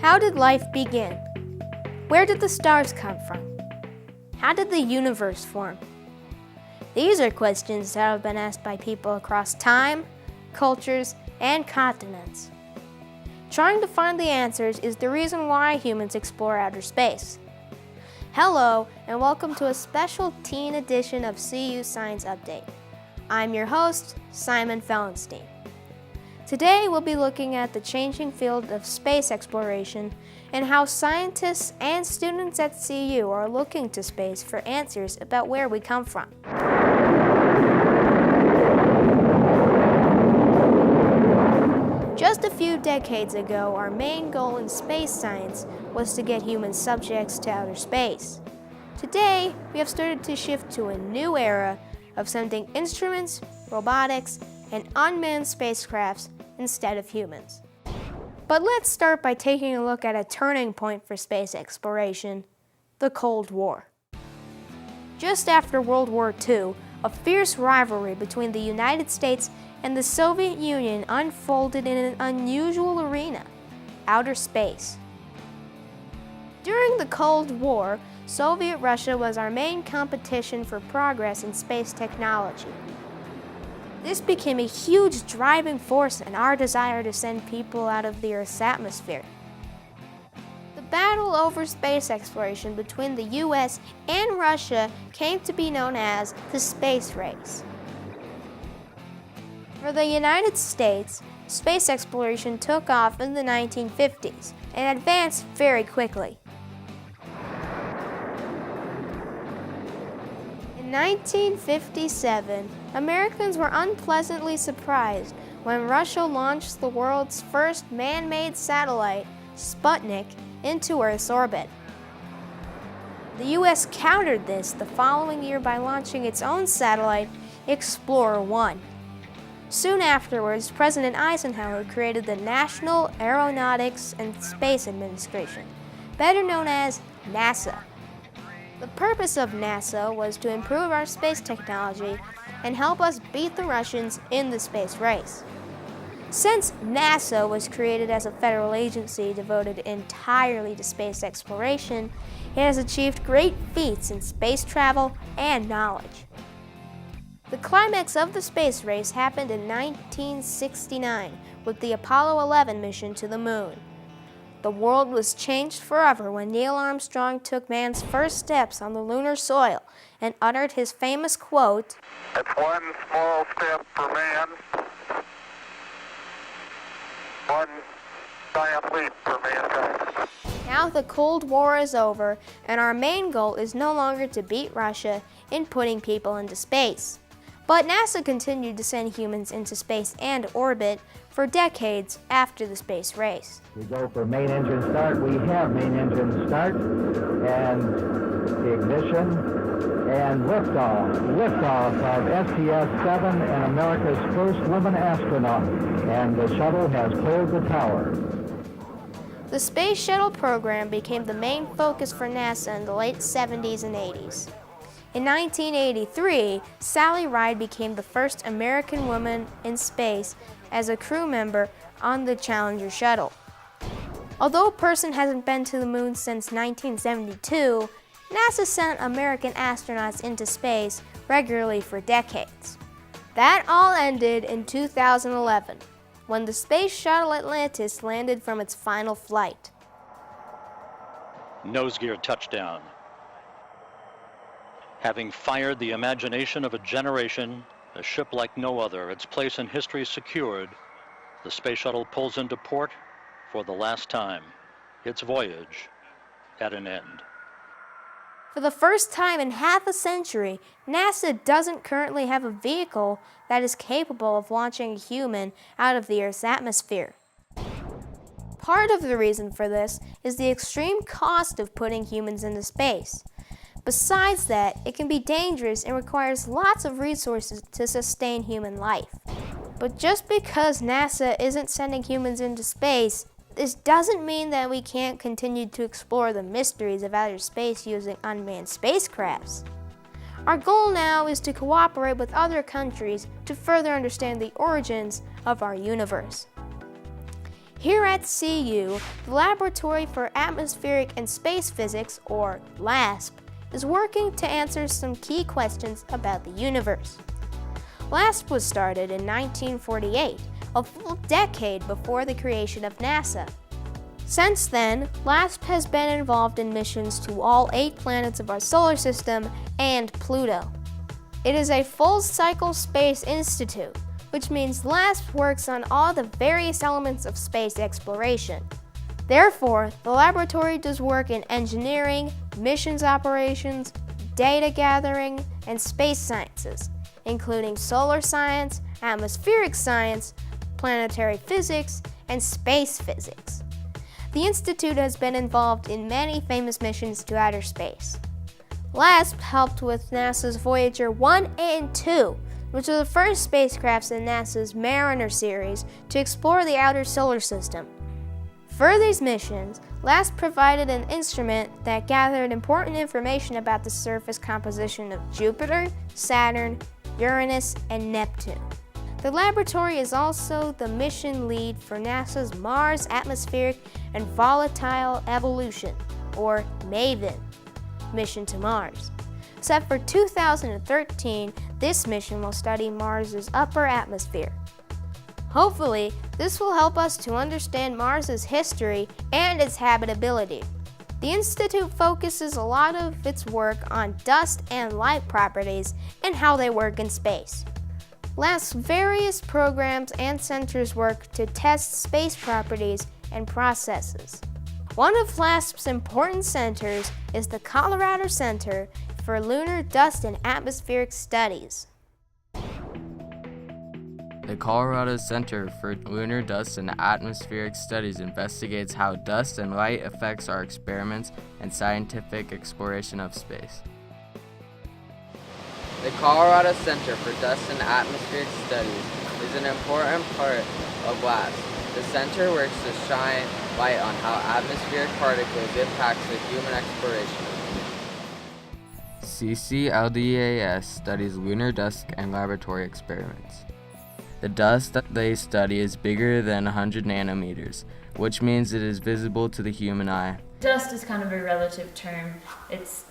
How did life begin? Where did the stars come from? How did the universe form? These are questions that have been asked by people across time, cultures, and continents. Trying to find the answers is the reason why humans explore outer space. Hello, and welcome to a special teen edition of CU Science Update. I'm your host, Simon Felenstein. Today we'll be looking at the changing field of space exploration and how scientists and students at CU are looking to space for answers about where we come from. Just a few decades ago, our main goal in space science was to get human subjects to outer space. Today, we have started to shift to a new era of sending instruments, robotics, and unmanned spacecrafts instead of humans. But let's start by taking a look at a turning point for space exploration, the Cold War. Just after World War II, a fierce rivalry between the United States and the Soviet Union unfolded in an unusual arena, outer space. During the Cold War, Soviet Russia was our main competition for progress in space technology. This became a huge driving force in our desire to send people out of the Earth's atmosphere. The battle over space exploration between the US and Russia came to be known as the space race. For the United States, space exploration took off in the 1950s and advanced very quickly. In 1957, Americans were unpleasantly surprised when Russia launched the world's first man-made satellite, Sputnik, into Earth's orbit. The US countered this the following year by launching its own satellite, Explorer 1. Soon afterwards, President Eisenhower created the National Aeronautics and Space Administration, better known as NASA. The purpose of NASA was to improve our space technology and help us beat the Russians in the space race. Since NASA was created as a federal agency devoted entirely to space exploration, it has achieved great feats in space travel and knowledge. The climax of the space race happened in 1969 with the Apollo 11 mission to the moon. The world was changed forever when Neil Armstrong took man's first steps on the lunar soil and uttered his famous quote, "It's one small step for man, one giant leap for mankind." Now the Cold War is over, and our main goal is no longer to beat Russia in putting people into space. But NASA continued to send humans into space and orbit for decades after the space race. We go for main engine start. We have main engine start and the ignition and liftoff. Liftoff of STS-7 and America's first woman astronaut. And the shuttle has pulled the tower. The Space Shuttle program became the main focus for NASA in the late 70s and 80s. In 1983, Sally Ride became the first American woman in space as a crew member on the Challenger shuttle. Although a person hasn't been to the moon since 1972, NASA sent American astronauts into space regularly for decades. That all ended in 2011, when the Space Shuttle Atlantis landed from its final flight. Nose gear touchdown. Having fired the imagination of a generation, a ship like no other, its place in history secured, the space shuttle pulls into port for the last time, its voyage at an end. For the first time in half a century, NASA doesn't currently have a vehicle that is capable of launching a human out of the Earth's atmosphere. Part of the reason for this is the extreme cost of putting humans into space. Besides that, it can be dangerous and requires lots of resources to sustain human life. But just because NASA isn't sending humans into space, this doesn't mean that we can't continue to explore the mysteries of outer space using unmanned spacecrafts. Our goal now is to cooperate with other countries to further understand the origins of our universe. Here at CU, the Laboratory for Atmospheric and Space Physics, or LASP, is working to answer some key questions about the universe. LASP was started in 1948, a full decade before the creation of NASA. Since then, LASP has been involved in missions to all 8 planets of our solar system and Pluto. It is a full-cycle space institute, which means LASP works on all the various elements of space exploration. Therefore, the laboratory does work in engineering, missions operations, data gathering, and space sciences, including solar science, atmospheric science, planetary physics, and space physics. The Institute has been involved in many famous missions to outer space. LASP helped with NASA's Voyager 1 and 2, which are the first spacecrafts in NASA's Mariner series to explore the outer solar system. For these missions, LASP provided an instrument that gathered important information about the surface composition of Jupiter, Saturn, Uranus, and Neptune. The laboratory is also the mission lead for NASA's Mars Atmospheric and Volatile Evolution, or MAVEN, mission to Mars. Set for 2013, this mission will study Mars's upper atmosphere. Hopefully, this will help us to understand Mars's history and its habitability. The Institute focuses a lot of its work on dust and light properties and how they work in space. LASP's various programs and centers work to test space properties and processes. One of LASP's important centers is the Colorado Center for Lunar Dust and Atmospheric Studies. The Colorado Center for Lunar Dust and Atmospheric Studies investigates how dust and light affects our experiments and scientific exploration of space. The Colorado Center for Dust and Atmospheric Studies is an important part of LASP. The center works to shine light on how atmospheric particles impact the human exploration. CCLDAS studies lunar dust and laboratory experiments. The dust that they study is bigger than 100 nanometers, which means it is visible to the human eye. Dust is kind of a relative term. It's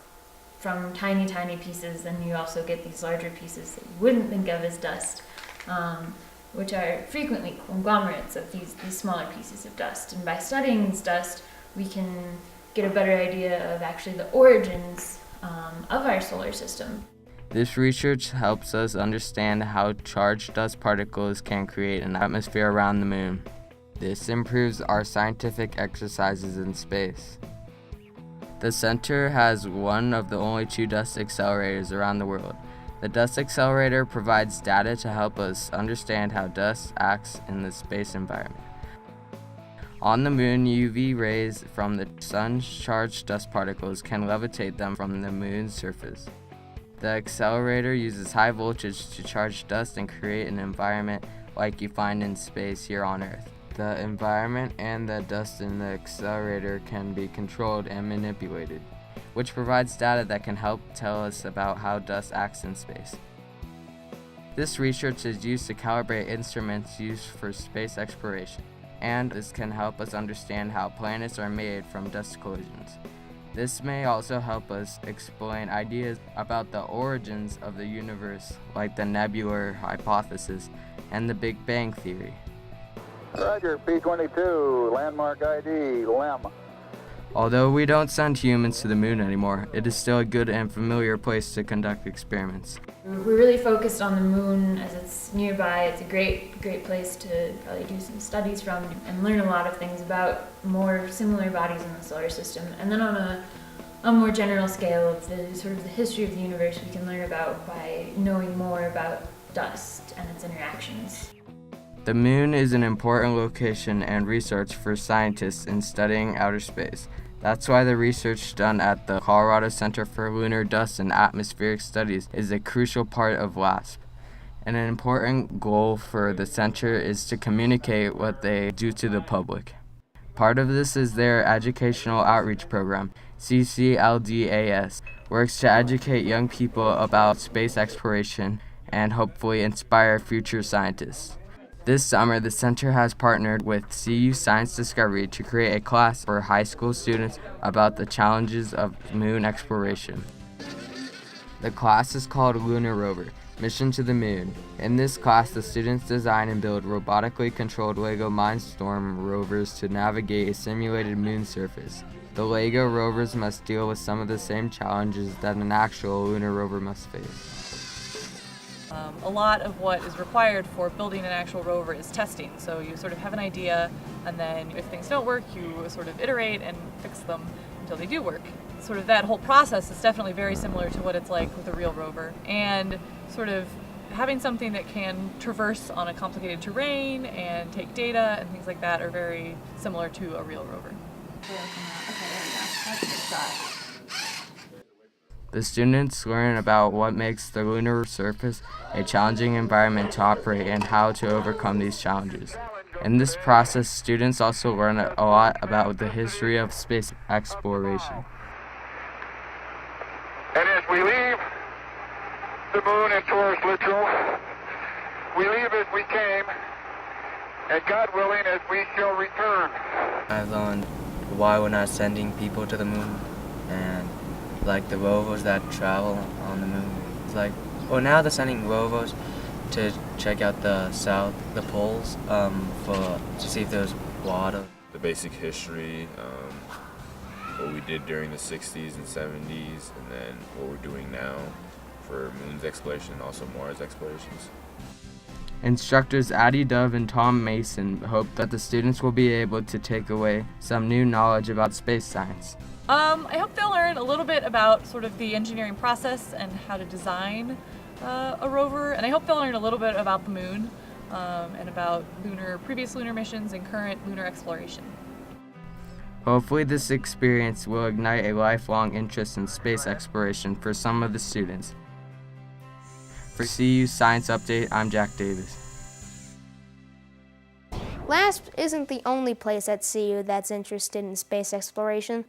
from tiny, tiny pieces, and you also get these larger pieces that you wouldn't think of as dust, which are frequently conglomerates of these smaller pieces of dust. And by studying this dust, we can get a better idea of actually the origins of our solar system. This research helps us understand how charged dust particles can create an atmosphere around the moon. This improves our scientific exercises in space. The center has one of the only 2 dust accelerators around the world. The dust accelerator provides data to help us understand how dust acts in the space environment. On the moon, UV rays from the sun's charged dust particles can levitate them from the moon's surface. The accelerator uses high voltage to charge dust and create an environment like you find in space here on Earth. The environment and the dust in the accelerator can be controlled and manipulated, which provides data that can help tell us about how dust acts in space. This research is used to calibrate instruments used for space exploration, and this can help us understand how planets are made from dust collisions. This may also help us explain ideas about the origins of the universe, like the nebular hypothesis and the Big Bang theory. Roger, P-22, landmark ID, LEM. Although we don't send humans to the moon anymore, it is still a good and familiar place to conduct experiments. We're really focused on the moon as it's nearby. It's a great place to probably do some studies from and learn a lot of things about more similar bodies in the solar system. And then on a more general scale of the sort of the history of the universe, we can learn about by knowing more about dust and its interactions. The moon is an important location and research for scientists in studying outer space. That's why the research done at the Colorado Center for Lunar Dust and Atmospheric Studies is a crucial part of LASP. And an important goal for the center is to communicate what they do to the public. Part of this is their educational outreach program. CCLDAS works to educate young people about space exploration and hopefully inspire future scientists. This summer, the center has partnered with CU Science Discovery to create a class for high school students about the challenges of moon exploration. The class is called Lunar Rover, Mission to the Moon. In this class, the students design and build robotically controlled LEGO Mindstorm rovers to navigate a simulated moon surface. The LEGO rovers must deal with some of the same challenges that an actual lunar rover must face. A lot of what is required for building an actual rover is testing. So you sort of have an idea, and then if things don't work, you sort of iterate and fix them until they do work. Sort of that whole process is definitely very similar to what it's like with a real rover. And sort of having something that can traverse on a complicated terrain and take data and things like that are very similar to a real rover. The students learn about what makes the lunar surface a challenging environment to operate and how to overcome these challenges. In this process, students also learn a lot about the history of space exploration. And as we leave the moon in Taurus Littoral, we leave as we came, and God willing, as we shall return. I've learned why we're not sending people to the moon, and like the rovers that travel on the moon. It's like, well, now they're sending rovers to check out the poles, to see if there's water. The basic history, what we did during the 60s and 70s, and then what we're doing now for moon's exploration and also Mars explorations. Instructors Addie Dove and Tom Mason hope that the students will be able to take away some new knowledge about space science. I hope they'll learn a little bit about sort of the engineering process and how to design a rover, and I hope they'll learn a little bit about the moon and about previous lunar missions and current lunar exploration. Hopefully this experience will ignite a lifelong interest in space exploration for some of the students. For CU Science Update, I'm Jack Davis. LASP isn't the only place at CU that's interested in space exploration.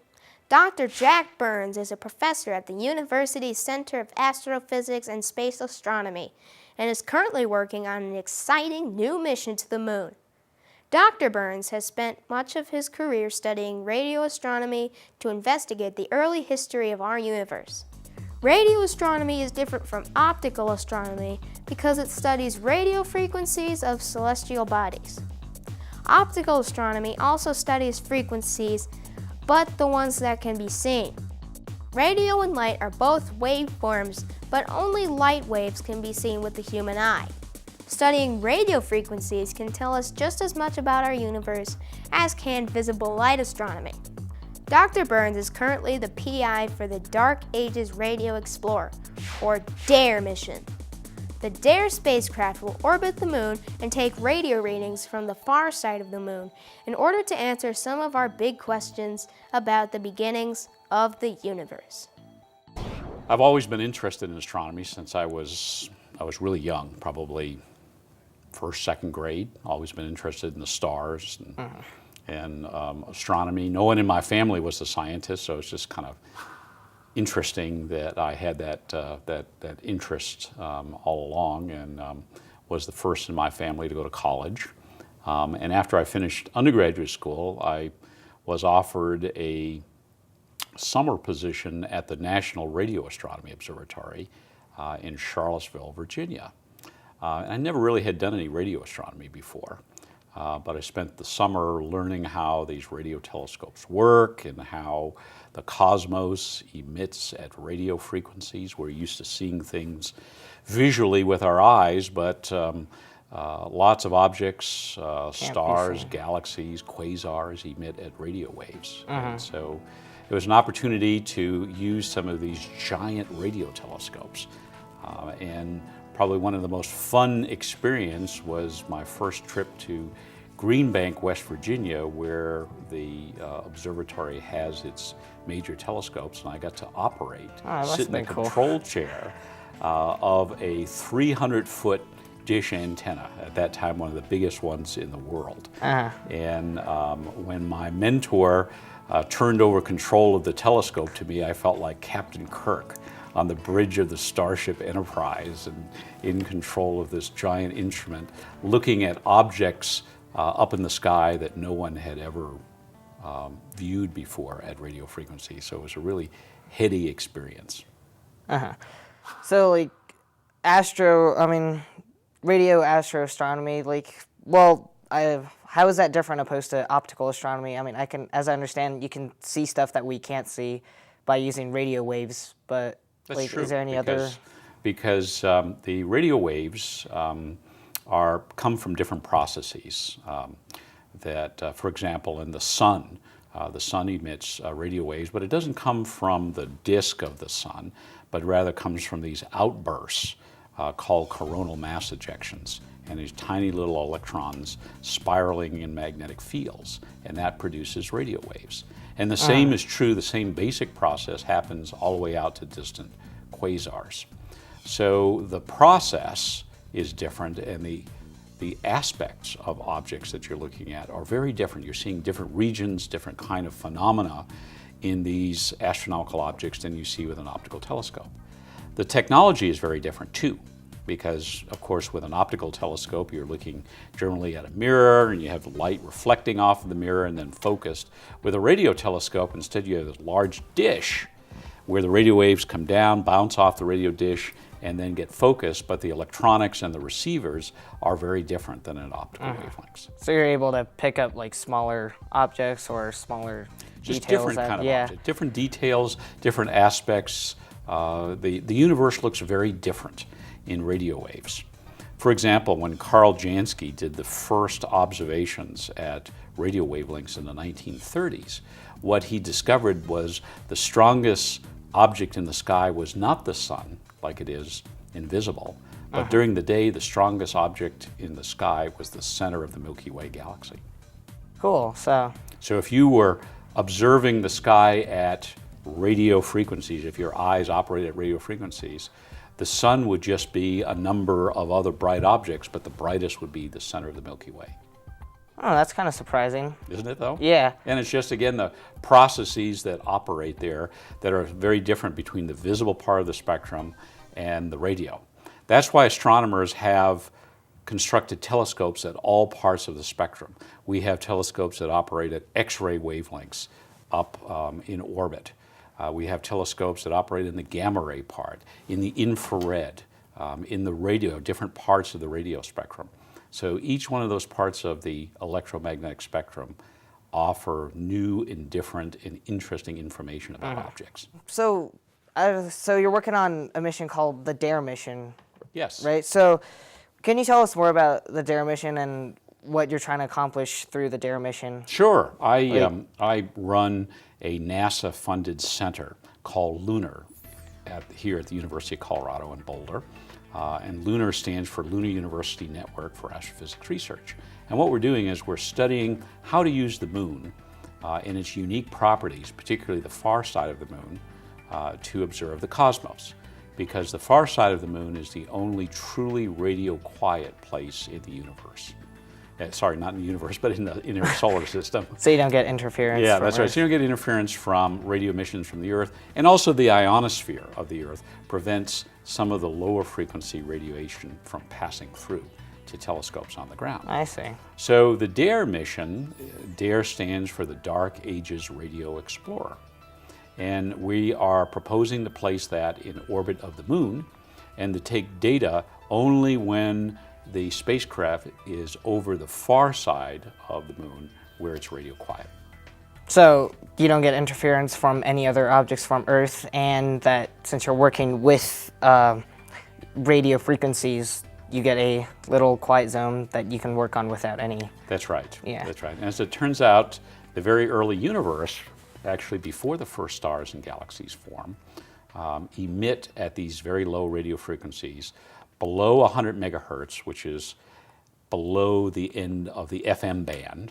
Dr. Jack Burns is a professor at the university's Center of Astrophysics and Space Astronomy and is currently working on an exciting new mission to the moon. Dr. Burns has spent much of his career studying radio astronomy to investigate the early history of our universe. Radio astronomy is different from optical astronomy because it studies radio frequencies of celestial bodies. Optical astronomy also studies frequencies, but the ones that can be seen. Radio and light are both waveforms, but only light waves can be seen with the human eye. Studying radio frequencies can tell us just as much about our universe as can visible light astronomy. Dr. Burns is currently the PI for the Dark Ages Radio Explorer, or DARE mission. The DARE spacecraft will orbit the moon and take radio readings from the far side of the moon in order to answer some of our big questions about the beginnings of the universe. I've always been interested in astronomy since I was really young, probably first, second grade. Always been interested in the stars and astronomy. No one in my family was a scientist, so it's just kind of interesting that I had that interest all along, and was the first in my family to go to college. And after I finished undergraduate school, I was offered a summer position at the National Radio Astronomy Observatory in Charlottesville, Virginia. And I never really had done any radio astronomy before, but I spent the summer learning how these radio telescopes work and how the cosmos emits at radio frequencies. We're used to seeing things visually with our eyes, but lots of objects, stars, galaxies, quasars emit at radio waves. And so it was an opportunity to use some of these giant radio telescopes. And probably one of the most fun experience was my first trip to Green Bank, West Virginia, where the observatory has its major telescopes, and I got to operate, sit in the control chair of a 300-foot dish antenna, at that time one of the biggest ones in the world. And when my mentor turned over control of the telescope to me, I felt like Captain Kirk. on the bridge of the Starship Enterprise and in control of this giant instrument, looking at objects up in the sky that no one had ever viewed before at radio frequency. So it was a really heady experience. So like radio astroastronomy, how is that different opposed to optical astronomy? I mean, as I understand, you can see stuff that we can't see by using radio waves, but That's true, is there any other? Because the radio waves come from different processes. For example, in the sun emits radio waves, but it doesn't come from the disk of the sun, but rather comes from these outbursts called coronal mass ejections, and these tiny little electrons spiraling in magnetic fields, and that produces radio waves. And the same is true, the same basic process happens all the way out to distant quasars. So the process is different, and the aspects of objects that you're looking at are very different. You're seeing different regions, different kind of phenomena in these astronomical objects than you see with an optical telescope. The technology is very different too, because of course with an optical telescope you're looking generally at a mirror and you have light reflecting off of the mirror and then focused. With a radio telescope, instead you have this large dish where the radio waves come down, bounce off the radio dish, and then get focused, but the electronics and the receivers are very different than in optical wavelengths. So you're able to pick up like smaller objects or smaller Just details. different kind of object, different details, different aspects. The universe looks very different in radio waves. For example, when Carl Jansky did the first observations at radio wavelengths in the 1930s, what he discovered was the strongest object in the sky was not the sun, like it is invisible, but during the day, the strongest object in the sky was the center of the Milky Way galaxy. Cool. So if you were observing the sky at radio frequencies, if your eyes operate at radio frequencies, the sun would just be a number of other bright objects, but the brightest would be the center of the Milky Way. Oh, that's kind of surprising. Isn't it though? Yeah. And it's just, again, the processes that operate there that are very different between the visible part of the spectrum and the radio. That's why astronomers have constructed telescopes at all parts of the spectrum. We have telescopes that operate at X-ray wavelengths up in orbit. We have telescopes that operate in the gamma ray part, in the infrared, in the radio, different parts of the radio spectrum. So each one of those parts of the electromagnetic spectrum offer new and different and interesting information about objects. So you're working on a mission called the DARE mission. Yes. Right? So can you tell us more about the DARE mission and what you're trying to accomplish through the DARE mission? Sure. I run a NASA-funded center called Lunar here at the University of Colorado in Boulder. And Lunar stands for Lunar University Network for Astrophysics Research. And what we're doing is we're studying how to use the moon and its unique properties, particularly the far side of the moon, to observe the cosmos. Because the far side of the moon is the only truly radio quiet place in the universe. Sorry, not in the universe, but in our solar system. So you don't get interference Yeah, from that's Earth. right. So you don't get interference from radio emissions from the Earth. And also the ionosphere of the Earth prevents some of the lower frequency radiation from passing through to telescopes on the ground. I see. So the DARE mission, DARE stands for the Dark Ages Radio Explorer. And we are proposing to place that in orbit of the moon and to take data only when the spacecraft is over the far side of the moon where it's radio quiet. So you don't get interference from any other objects from Earth, and that since you're working with radio frequencies, you get a little quiet zone that you can work on without any... That's right. Yeah. That's right. And as it turns out, the very early universe, actually before the first stars and galaxies form, emit at these very low radio frequencies below 100 megahertz, which is below the end of the FM band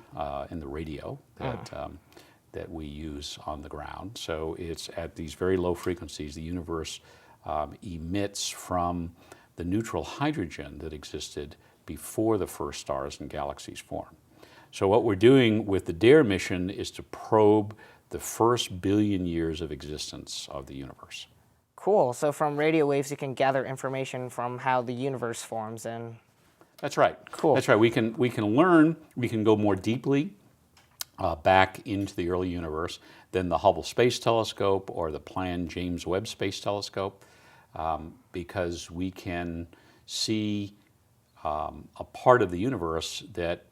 in the radio that we use on the ground. So it's at these very low frequencies the universe emits from the neutral hydrogen that existed before the first stars and galaxies formed. So what we're doing with the DARE mission is to probe the first billion years of existence of the universe. Cool. So from radio waves, you can gather information from how the universe forms, and That's right. Cool. That's right. We can learn. We can go more deeply back into the early universe than the Hubble Space Telescope or the planned James Webb Space Telescope, because we can see a part of the universe that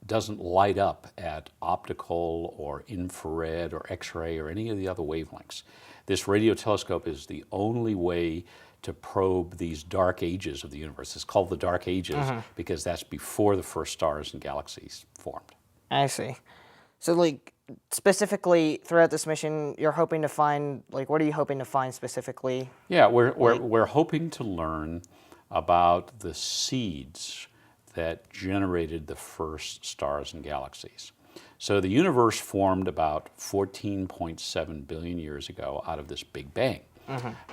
doesn't light up at optical or infrared or X-ray or any of the other wavelengths. This radio telescope is the only way to probe these dark ages of the universe. It's called the dark ages because that's before the first stars and galaxies formed. I see. So, like, specifically throughout this mission, you're hoping to find, like, what are you hoping to find specifically? Yeah, we're hoping to learn about the seeds that generated the first stars and galaxies. So the universe formed about 14.7 billion years ago out of this Big Bang.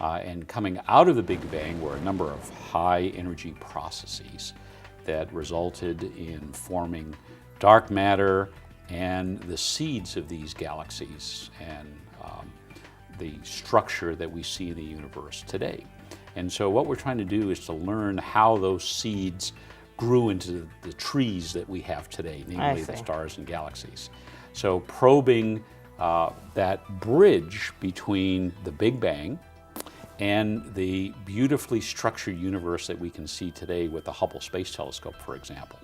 And coming out of the Big Bang were a number of high energy processes that resulted in forming dark matter and the seeds of these galaxies and the structure that we see in the universe today. And so what we're trying to do is to learn how those seeds grew into the trees that we have today, namely the stars and galaxies. So probing that bridge between the Big Bang and the beautifully structured universe that we can see today with the Hubble Space Telescope, for example.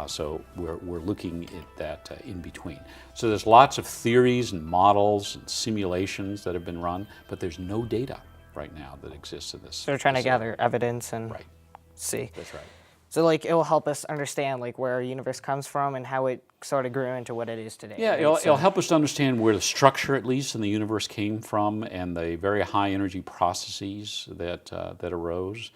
So we're looking at that in between. So there's lots of theories and models and simulations that have been run, but there's no data right now that exists in this. So they're trying to gather evidence and see. That's right. So, like, it will help us understand, like, where our universe comes from and how it sort of grew into what it is today. Yeah, right? it'll help us to understand where the structure, at least, in the universe came from and the very high energy processes that arose.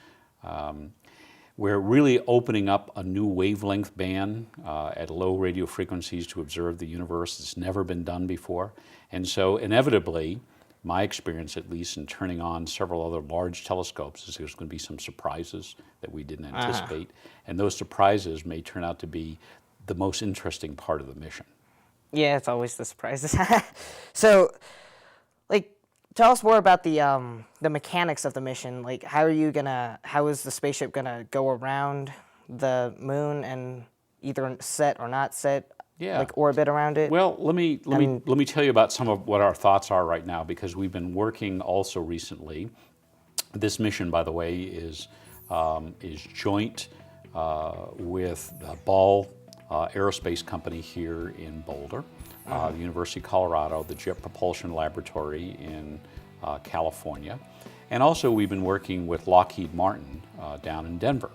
We're really opening up a new wavelength band at low radio frequencies to observe the universe. It's never been done before. And so, inevitably, my experience, at least, in turning on several other large telescopes, is there's going to be some surprises that we didn't anticipate. And those surprises may turn out to be the most interesting part of the mission. Yeah, it's always the surprises. So, like, tell us more about the mechanics of the mission. Like, how is the spaceship gonna go around the moon and either set or not set? Yeah. Like orbit around it? Well, let me tell you about some of what our thoughts are right now, because we've been working also recently. This mission, by the way, is joint with the Ball Aerospace Company here in Boulder, the University of Colorado, the Jet Propulsion Laboratory in California, and also we've been working with Lockheed Martin down in Denver.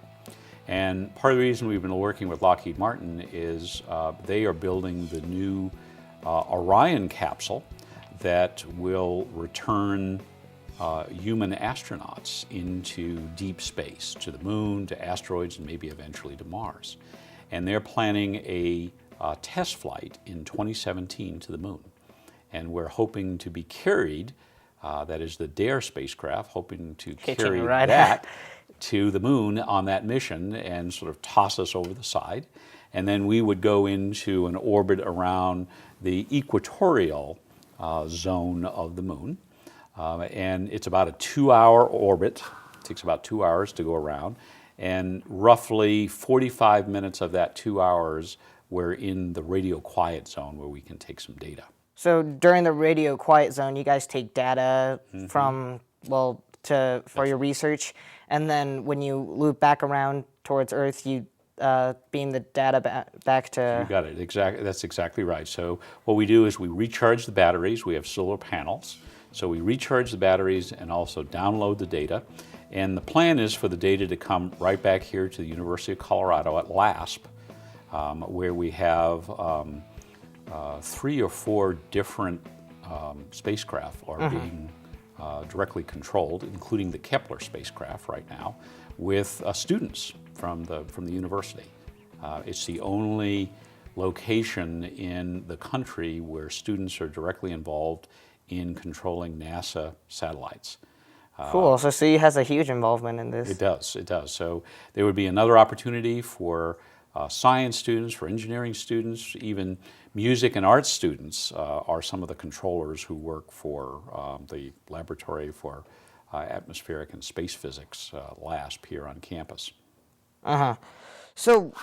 And part of the reason we've been working with Lockheed Martin is they are building the new Orion capsule that will return human astronauts into deep space, to the moon, to asteroids, and maybe eventually to Mars. And they're planning a test flight in 2017 to the moon. And we're hoping to be carried, that is the DARE spacecraft, hoping to carry that to the moon on that mission and sort of toss us over the side. And then we would go into an orbit around the equatorial zone of the moon. And it's about a 2-hour orbit. It takes about 2 hours to go around. And roughly 45 minutes of that 2 hours, we're in the radio quiet zone where we can take some data. So during the radio quiet zone, you guys take data from, for your research. And then when you loop back around towards Earth, you beam the data back to... You got it. Exactly. That's exactly right. So what we do is we recharge the batteries. We have solar panels. So we recharge the batteries and also download the data. And the plan is for the data to come right back here to the University of Colorado at LASP, where we have 3 or 4 different spacecraft are being directly controlled, including the Kepler spacecraft right now, with students from the university. It's the only location in the country where students are directly involved in controlling NASA satellites. Cool. So CU has a huge involvement in this. It does. So there would be another opportunity for science students, for engineering students, even music and arts students are some of the controllers who work for the laboratory for atmospheric and space physics LASP here on campus. So,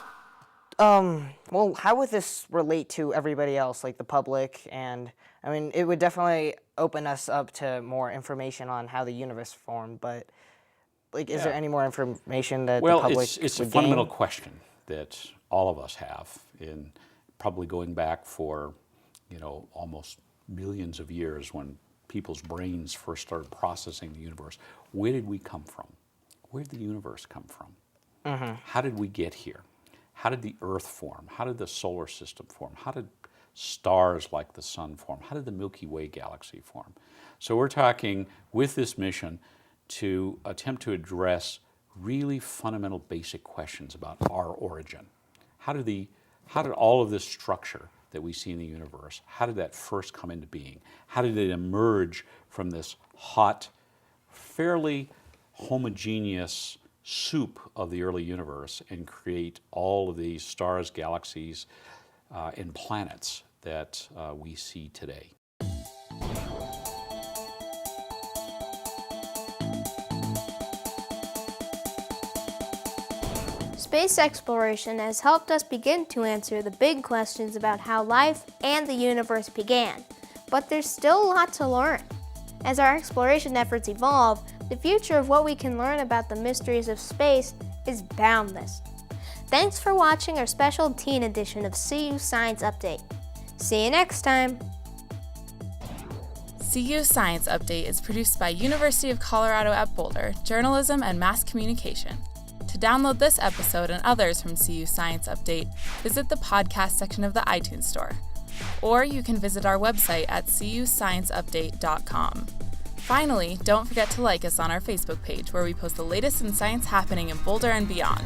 well, how would this relate to everybody else, like the public? And I mean, it would definitely open us up to more information on how the universe formed, but like, is there any more information that the public Well, it's a would fundamental gain? question that all of us have, in probably going back for, almost millions of years when people's brains first started processing the universe. Where did we come from? Where did the universe come from? How did we get here? How did the Earth form? How did the solar system form? How did stars like the sun form? How did the Milky Way galaxy form? So we're talking with this mission to attempt to address really fundamental basic questions about our origin. How did all of this structure that we see in the universe, how did that first come into being? How did it emerge from this hot, fairly homogeneous soup of the early universe and create all of these stars, galaxies, and planets that we see today? Space exploration has helped us begin to answer the big questions about how life and the universe began, but there's still a lot to learn. As our exploration efforts evolve, the future of what we can learn about the mysteries of space is boundless. Thanks for watching our special teen edition of CU Science Update. See you next time! CU Science Update is produced by University of Colorado at Boulder, Journalism and Mass Communication. To download this episode and others from CU Science Update, visit the podcast section of the iTunes Store. Or you can visit our website at cuscienceupdate.com. Finally, don't forget to like us on our Facebook page, where we post the latest in science happening in Boulder and beyond.